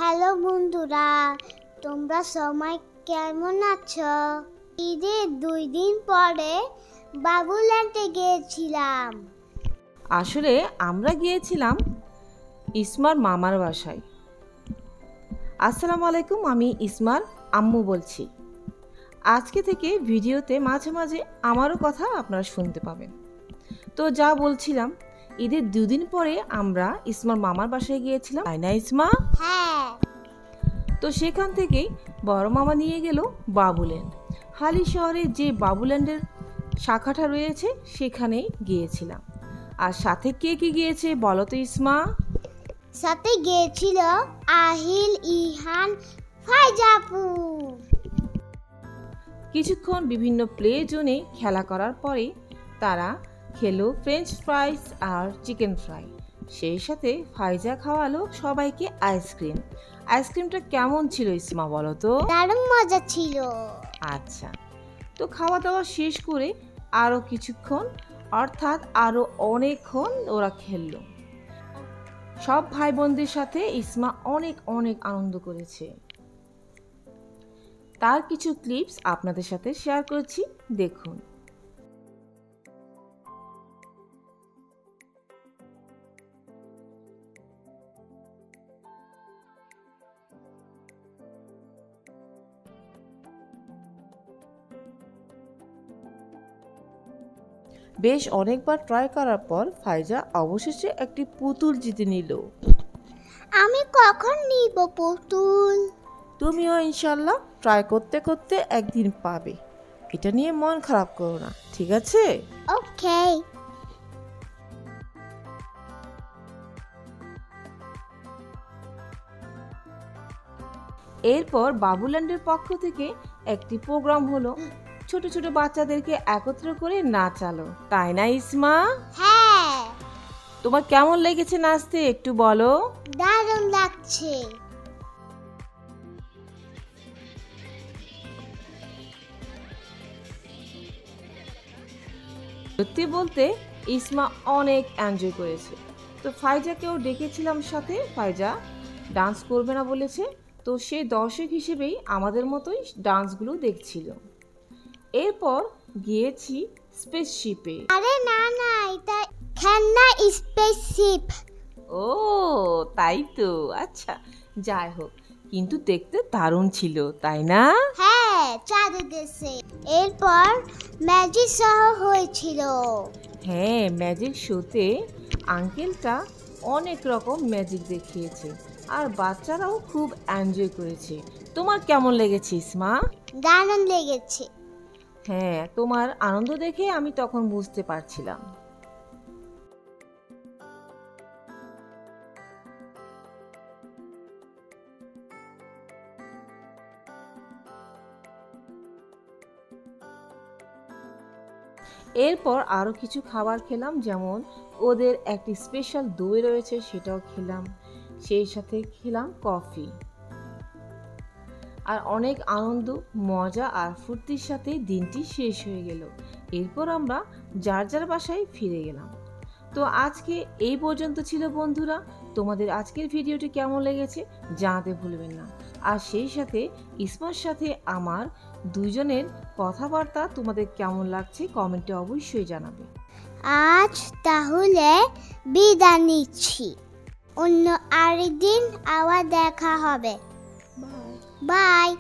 Hello বন্ধুরা, তোমরা সবাই কেমন আছো? ঈদের 2 দিন পরে বাবুল্যান্ডে গিয়েছিলাম। আসলে আমরা গিয়েছিলাম ইসমার মামার বাসায়। আসসালামু আলাইকুম, আমি ইসমার আম্মু বলছি। আজকে থেকে ভিডিওতে মাঝে মাঝে আমারও কথা আপনারা শুনতে পাবেন। তো যা বলছিলাম, ঈদের 2 দিন পরে আমরা ইসমার মামার বাসায় গিয়েছিলাম, তাই না ইসমা? হ্যাঁ। তো সেখান থেকেই বড় মামা নিয়ে গেল বাবুল্যান্ড। হালি শহরে যে বাবুল্যান্ডের শাখাটা রয়েছে সেখানেই গিয়েছিলাম। আর সাথে কে কে গিয়েছে বলো তো ইসমা? সাথে গিয়েছিল আহিল, ইহান, ফাইজাপু। কিছুক্ষণ বিভিন্ন প্লে জোনে খেলা করার পরে তারা খেলো ফ্রেঞ্চ ফ্রাইস আর চিকেন ফ্রাই। সেই সাথে ফাইজা খাওয়ালো সবাইকে আইসক্রিম। আইসক্রিমটা কেমন ছিল ইসমা বলো তো? দারুণ মজা ছিল। আচ্ছা, তো খাওয়া দাওয়া শেষ করে আরও কিছুক্ষণ অর্থাৎ আরও অনেকক্ষণ ওরা খেললো। সব ভাই বোনদের সাথে ইসমা অনেক অনেক আনন্দ করেছে। তার কিছু ক্লিপস আপনাদের সাথে শেয়ার করেছি, দেখুন। বেশ অনেকবার ট্রাই করার পর ফাইজা অবশেষে একটি পুতুল জিতে নিল। আমি কখন নিব পুতুল? তুমিও ইনশাল্লাহ ট্রাই করতে করতে একদিন পাবে। এটা নিয়ে মন খারাপ করো না, ঠিক আছে? ওকে। এরপর বাবুল্যান্ডের পক্ষ থেকে একটি প্রোগ্রাম হলো, ছোট ছোট বাচ্চাদেরকে একত্র করে নাচালো, তাই না ইসমা? হ্যাঁ। তোমার কেমন লেগেছে নাচতে একটু বলো। দারুণ লাগছে। সত্যি বলতে ইসমা অনেক এনজয় করেছে। তো ফাইজাকেও ডেকেছিলাম সাথে, ফাইজা ডান্স করবে না বলেছে, তো সে দর্শক হিসেবেই আমাদের মতোই ডান্সগুলো দেখছিল। এরপর গিয়েছি স্পেসশিপে। আরে না না, এটা খেলনা স্পেসশিপ। ও তাই তো, আচ্ছা যাই হোক, কিন্তু দেখতে দারুণ ছিল, তাই না? হ্যাঁ, চাঁদে দেশে। এরপর ম্যাজিক শো হয়েছিল। হ্যাঁ, ম্যাজিক শোতে আঙ্কেলটা অনেক রকম ম্যাজিক দেখিয়েছে আর বাচ্চারাও খুব এনজয় করেছে। তোমার কেমন লেগেছে ইসমা? দারুণ লেগেছে। হ্যাঁ, তোমার আনন্দ দেখে আমি তখন বুঝতে পারছিলাম। এরপর আরও কিছু খাবার খেলাম, যেমন ওদের একটি স্পেশাল দই রয়েছে সেটাও খেলাম, সেই সাথে খেলাম কফি। আর অনেক আনন্দ, মজা আর ফুর্তির সাথে দিনটি শেষ হয়ে গেল। এরপর আমরা যার যার বাসায় ফিরে গেলাম। তো আজকে এই পর্যন্ত ছিল বন্ধুরা। তোমাদের আজকের ভিডিওটি কেমন লেগেছে জানাতে ভুলবেন না। আর সেই সাথে ইসমার সাথে আমার দুজনের কথাবার্তা তোমাদের কেমন লাগছে কমেন্টে অবশ্যই জানাবে। আজ তাহলে বিদায় নিচ্ছি, অন্য আরেকদিন আবার দেখা হবে। বাই।